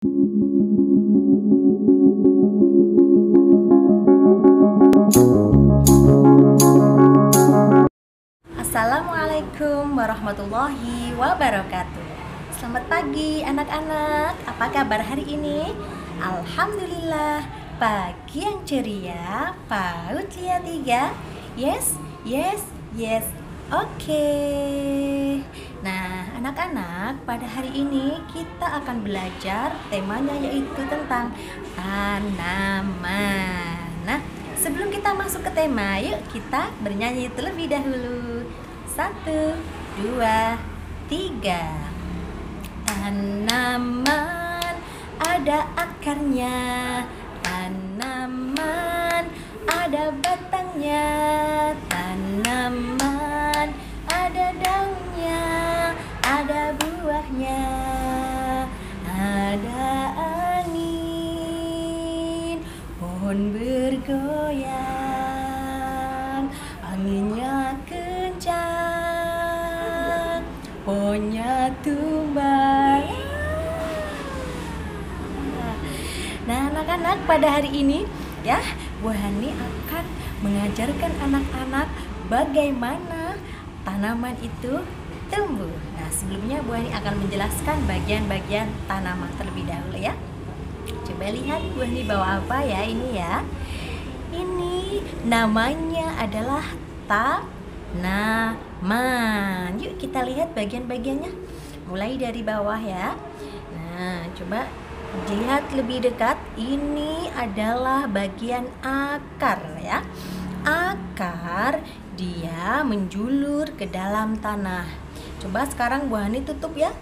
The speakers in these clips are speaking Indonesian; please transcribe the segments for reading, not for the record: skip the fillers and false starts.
Assalamualaikum warahmatullahi wabarakatuh. Selamat pagi anak-anak. Apa kabar hari ini? Alhamdulillah, pagi yang ceria. PAUD Lia 3. Yes, yes, yes. Oke. Nah, anak-anak, pada hari ini kita akan belajar temanya yaitu tentang tanaman. Nah, sebelum kita masuk ke tema, yuk kita bernyanyi terlebih dahulu. 1, 2, 3. Tanaman ada akarnya, tanaman ada batangnya, tanaman ada daunnya, ada buahnya, ada angin, pohon bergoyang, anginnya kencang, pohonnya tumbang. Nah, anak-anak, pada hari ini ya, Bu Hani akan mengajarkan anak-anak bagaimana tanaman itu tumbuh. Nah, sebelumnya Bu Hani akan menjelaskan bagian-bagian tanaman terlebih dahulu ya. Coba lihat Bu Hani bawa apa ya ini ya. Ini namanya adalah tanaman. Yuk kita lihat bagian-bagiannya. Mulai dari bawah ya. Nah, coba dilihat lebih dekat. Ini adalah bagian akar ya. Akar dia menjulur ke dalam tanah. Coba sekarang Bu Hani tutup ya.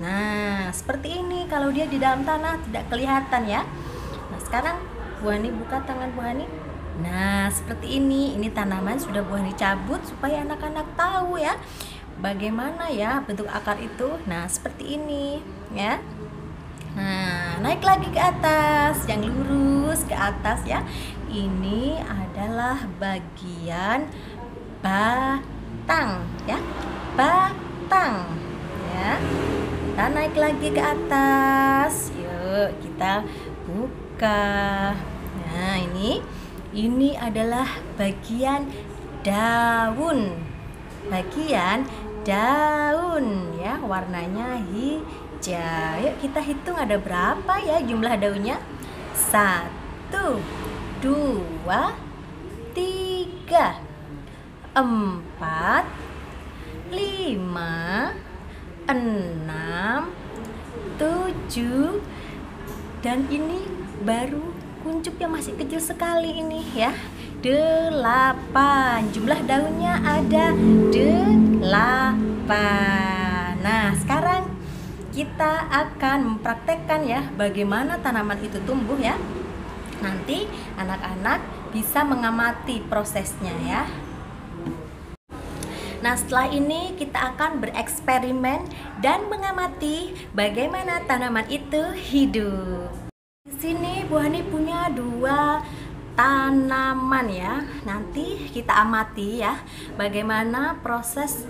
Nah, seperti ini. Kalau dia di dalam tanah tidak kelihatan ya. Nah, sekarang Bu Hani buka tangan Bu Hani. Nah, seperti ini. Ini tanaman sudah Bu Hani cabut supaya anak-anak tahu ya bagaimana ya bentuk akar itu. Nah, seperti ini ya. Nah, naik lagi ke atas, yang lurus ke atas ya. Ini adalah bagian batang ya. Batang ya. Kita naik lagi ke atas. Yuk, kita buka. Nah, ini adalah bagian daun. Bagian daun ya, warnanya hijau. Yuk kita hitung ada berapa ya jumlah daunnya. 1, 2, 3, 4, 5, 6, 7. Dan ini baru kuncup yang masih kecil sekali ini ya. 8. Jumlah daunnya ada 8. Nah, sekarang kita akan mempraktekkan ya bagaimana tanaman itu tumbuh ya. Nanti anak-anak bisa mengamati prosesnya ya. Nah, setelah ini kita akan bereksperimen dan mengamati bagaimana tanaman itu hidup. Di sini Bu Hani punya 2 tanaman ya. Nanti kita amati ya bagaimana proses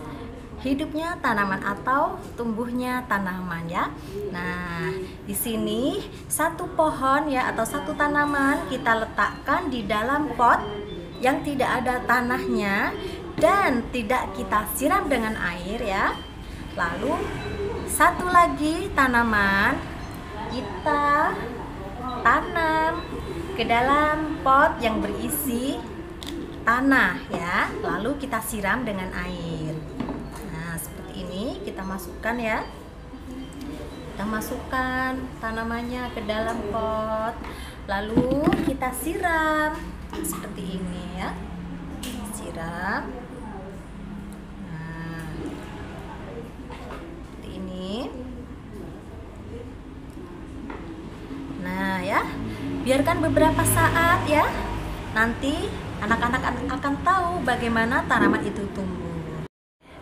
hidupnya tanaman atau tumbuhnya tanaman ya. Nah, di sini 1 pohon ya atau 1 tanaman kita letakkan di dalam pot yang tidak ada tanahnya dan tidak kita siram dengan air ya. Lalu 1 lagi tanaman kita tanam ke dalam pot yang berisi tanah ya. Lalu kita siram dengan air. Ini kita masukkan ya. Kita masukkan tanamannya ke dalam pot. Lalu kita siram seperti ini ya. Siram. Nah, seperti ini. Nah ya, biarkan beberapa saat ya. Nanti anak-anak akan tahu bagaimana tanaman itu tumbuh.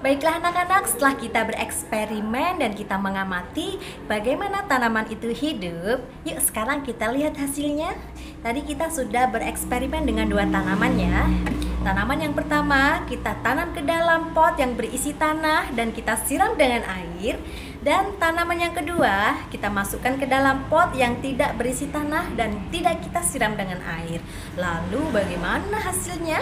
Baiklah anak-anak, setelah kita bereksperimen dan kita mengamati bagaimana tanaman itu hidup, yuk sekarang kita lihat hasilnya. Tadi kita sudah bereksperimen dengan 2 tanaman ya. Tanaman yang pertama kita tanam ke dalam pot yang berisi tanah dan kita siram dengan air. Dan tanaman yang kedua, kita masukkan ke dalam pot yang tidak berisi tanah dan tidak kita siram dengan air. Lalu bagaimana hasilnya?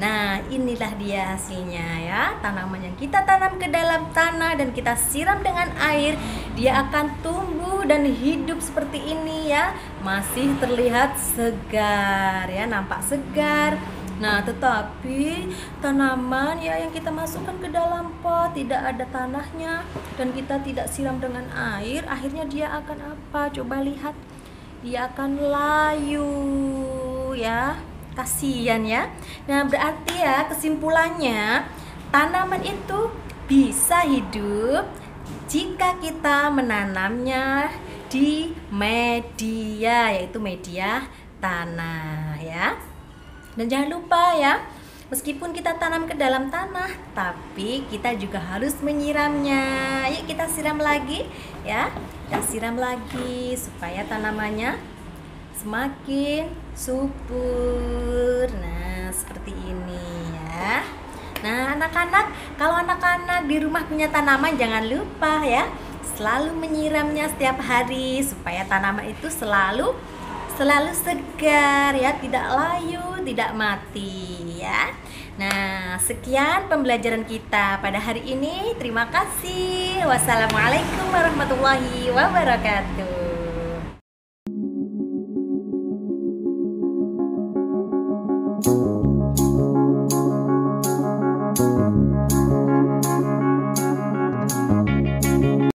Nah, inilah dia hasilnya ya. Tanaman yang kita tanam ke dalam tanah dan kita siram dengan air, dia akan tumbuh dan hidup seperti ini ya. Masih terlihat segar ya, nampak segar. Nah, tetapi tanaman ya yang kita masukkan ke dalam pot tidak ada tanahnya dan kita tidak siram dengan air, akhirnya dia akan apa? Coba lihat. Dia akan layu ya. Kasihan ya. Nah, berarti ya kesimpulannya, tanaman itu bisa hidup jika kita menanamnya di media, yaitu media tanah ya. Dan jangan lupa ya, meskipun kita tanam ke dalam tanah, tapi kita juga harus menyiramnya. Yuk kita siram lagi ya. Kita siram lagi supaya tanamannya semakin subur. Nah, seperti ini ya. Nah, anak-anak, kalau anak-anak di rumah punya tanaman, jangan lupa ya, selalu menyiramnya setiap hari supaya tanaman itu selalu segar ya, tidak layu, tidak mati ya. Nah, sekian pembelajaran kita pada hari ini. Terima kasih. Wassalamualaikum warahmatullahi wabarakatuh.